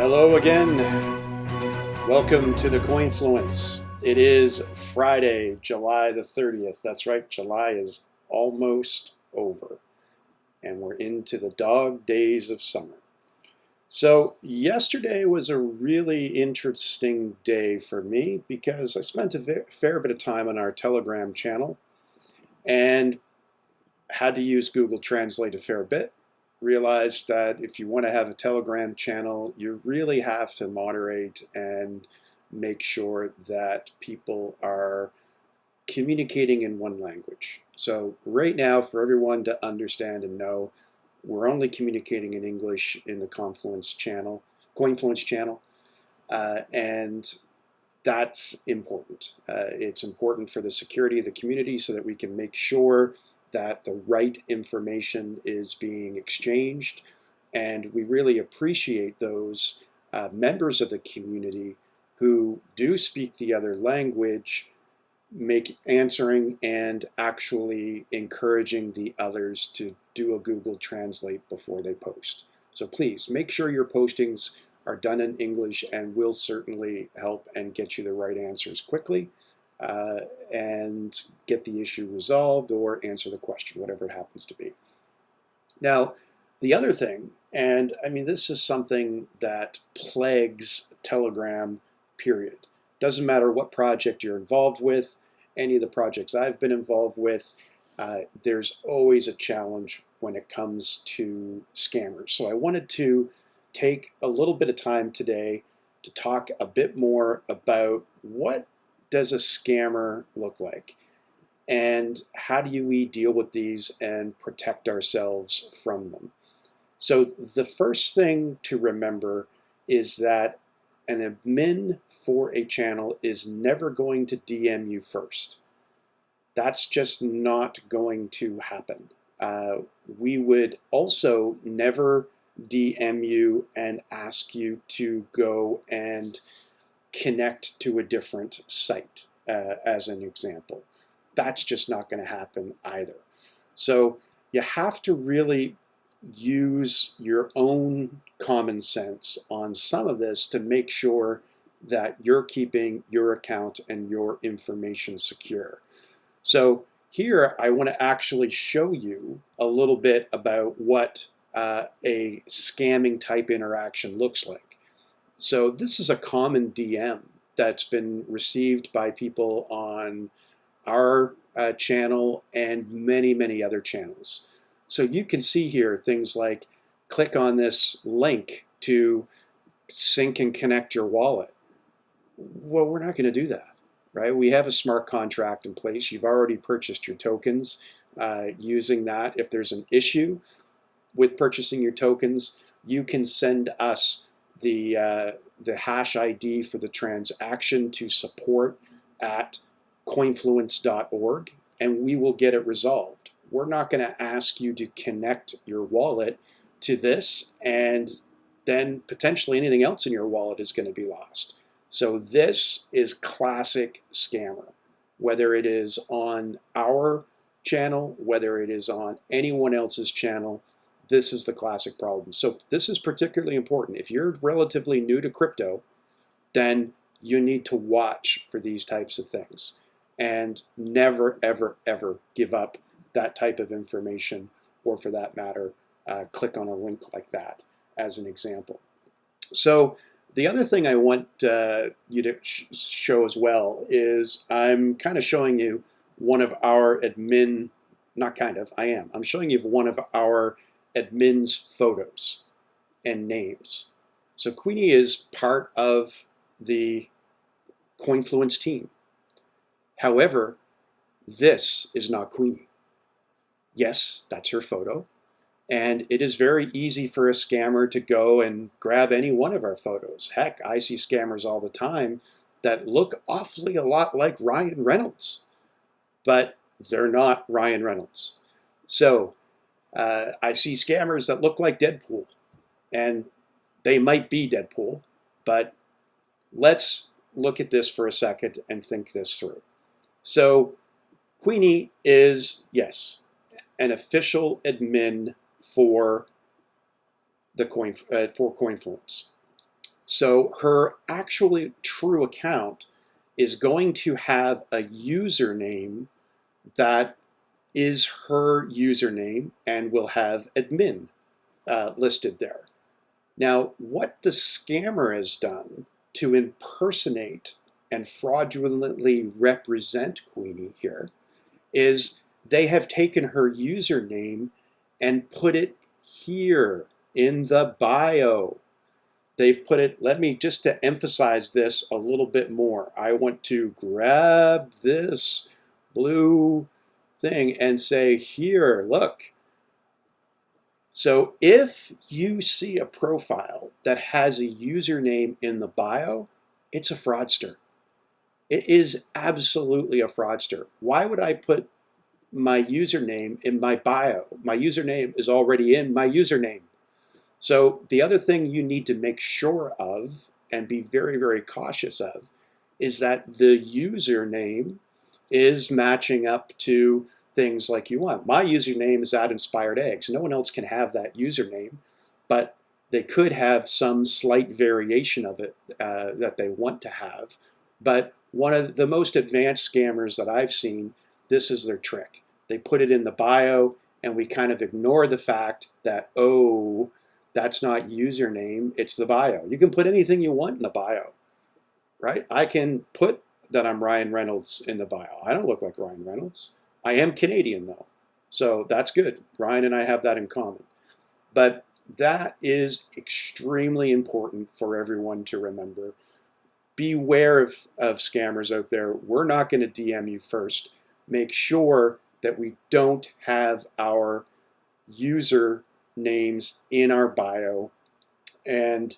Hello again. Welcome to the Coinfluence. It is Friday, July the 30th. That's right, July is almost over, and we're into the dog days of summer. So yesterday was a really interesting day for me because I spent a fair bit of time on our Telegram channel and had to use Google Translate a fair bit. Realized that if you want to have a Telegram channel, you really have to moderate and make sure that people are communicating in one language. So right now, for everyone to understand and know, we're only communicating in English in the Coinfluence channel, and that's important. It's important for the security of the community so that we can make sure that the right information is being exchanged, and we really appreciate those members of the community who do speak the other language, answering and actually encouraging the others to do a Google Translate before they post. So please make sure your postings are done in English, and we'll certainly help and get you the right answers quickly. And get the issue resolved or answer the question, whatever it happens to be. Now, the other thing, and I mean, this is something that plagues Telegram, period. Doesn't matter what project you're involved with, any of the projects I've been involved with, there's always a challenge when it comes to scammers. So I wanted to take a little bit of time today to talk a bit more about what does a scammer look like, and how do we deal with these and protect ourselves from them. So the first thing to remember is that an admin for a channel is never going to DM you first. That's just not going to happen. We would also never DM you and ask you to go and connect to a different site, as an example. That's just not going to happen either. So you have to really use your own common sense on some of this to make sure that you're keeping your account and your information secure. So here I want to actually show you a little bit about what a scamming type interaction looks like. So this is a common DM that's been received by people on our channel and many, many other channels. So you can see here things like click on this link to sync and connect your wallet. Well, we're not going to do that, right? We have a smart contract in place. You've already purchased your tokens using that. If there's an issue with purchasing your tokens, you can send us the hash ID for the transaction to support at coinfluence.org, and we will get it resolved. We're not going to ask you to connect your wallet to this, and then potentially anything else in your wallet is going to be lost. So this is classic scammer, whether it is on our channel, whether it is on anyone else's channel. This is the classic problem. So this is particularly important. If you're relatively new to crypto, then you need to watch for these types of things and never, ever, ever give up that type of information, or for that matter, click on a link like that as an example. So the other thing I want you to show as well is I'm kind of showing you one of our admin, I'm showing you one of our admin's photos and names. So Queenie is part of the Coinfluence team. However, this is not Queenie. Yes, that's her photo. And it is very easy for a scammer to go and grab any one of our photos. Heck, I see scammers all the time that look awfully a lot like Ryan Reynolds, but they're not Ryan Reynolds. So I see scammers that look like Deadpool, and they might be Deadpool, but let's look at this for a second and think this through. So Queenie is, yes, an official admin for the Coinfluence. So her actually true account is going to have a username that is her username and will have admin listed there. Now, what the scammer has done to impersonate and fraudulently represent Queenie here is they have taken her username and put it here in the bio. They've put it, let me just to emphasize this a little bit more. I want to grab this blue thing and say, here, look. So if you see a profile that has a username in the bio, it's a fraudster. It is absolutely a fraudster. Why would I put my username in my bio? My username is already in my username. So the other thing you need to make sure of and be very, very cautious of is that the username is matching up to things like you want. My username is @inspiredeggs. No one else can have that username, but they could have some slight variation of it that they want to have. But one of the most advanced scammers that I've seen, this is their trick. They put it in the bio, and we kind of ignore the fact that, oh, that's not username, it's the bio. You can put anything you want in the bio, right? I can put that I'm Ryan Reynolds in the bio. I don't look like Ryan Reynolds. I am Canadian though, so that's good. Ryan and I have that in common. But that is extremely important for everyone to remember. Beware of scammers out there. We're not going to DM you first. Make sure that we don't have our user names in our bio, and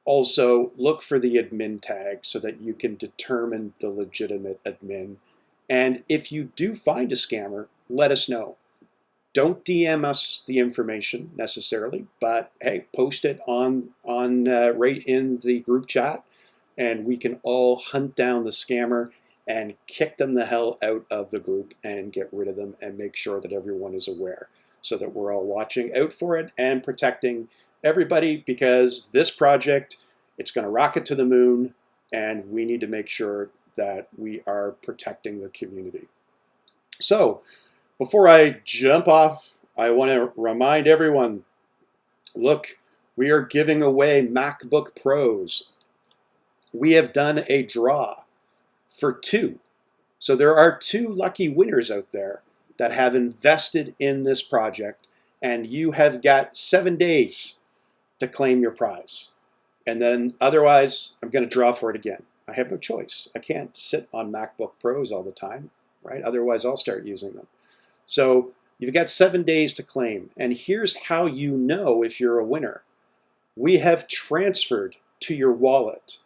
also look for the admin tag so that you can determine the legitimate admin. And if you do find a scammer, let us know. Don't DM us the information necessarily, but hey, post it on right in the group chat, and we can all hunt down the scammer and kick them the hell out of the group and get rid of them and make sure that everyone is aware, so that we're all watching out for it and protecting everybody, because this project, it's going to rocket to the moon, and we need to make sure that we are protecting the community. So before I jump off, I want to remind everyone, look, we are giving away MacBook Pros. We have done a draw for 2. So there are 2 lucky winners out there that have invested in this project, and you have got 7 days to claim your prize. And then otherwise, I'm going to draw for it again. I have no choice. I can't sit on MacBook Pros all the time, right? Otherwise, I'll start using them. So you've got 7 days to claim. And here's how you know if you're a winner. We have transferred to your wallet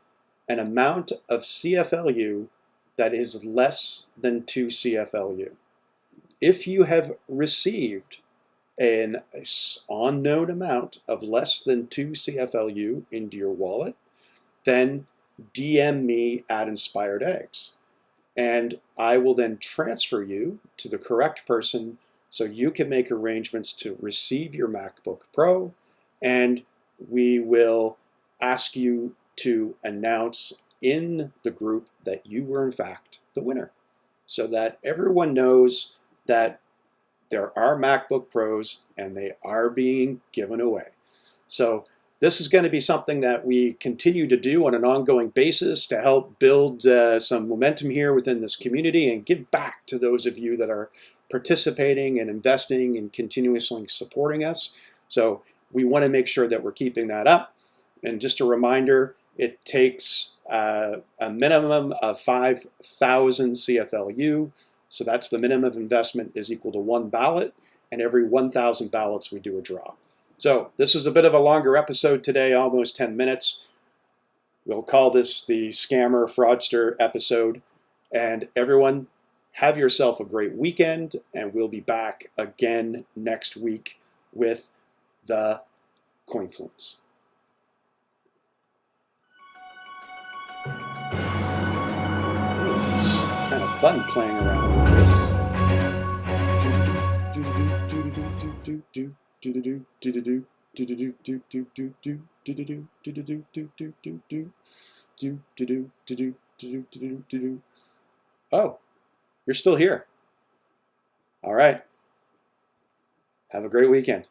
an amount of CFLU that is less than 2 CFLU. If you have received an unknown amount of less than 2 CFLU into your wallet, then DM me @inspiredeggs, and I will then transfer you to the correct person so you can make arrangements to receive your MacBook Pro, and we will ask you to announce in the group that you were in fact the winner, so that everyone knows that there are MacBook Pros and they are being given away. So this is going to be something that we continue to do on an ongoing basis to help build some momentum here within this community and give back to those of you that are participating and investing and continuously supporting us. So we want to make sure that we're keeping that up. And just a reminder, it takes a minimum of 5,000 CFLU. So that's the minimum investment is equal to 1 ballot. And every 1,000 ballots, we do a draw. So this was a bit of a longer episode today, almost 10 minutes. We'll call this the Scammer Fraudster episode. And everyone, have yourself a great weekend, and we'll be back again next week with the Coinfluence. It's kind of fun playing around with this. Do-do-do-do-do-do-do-do-do-do-do. Oh, you're still here. All right. Have a great weekend.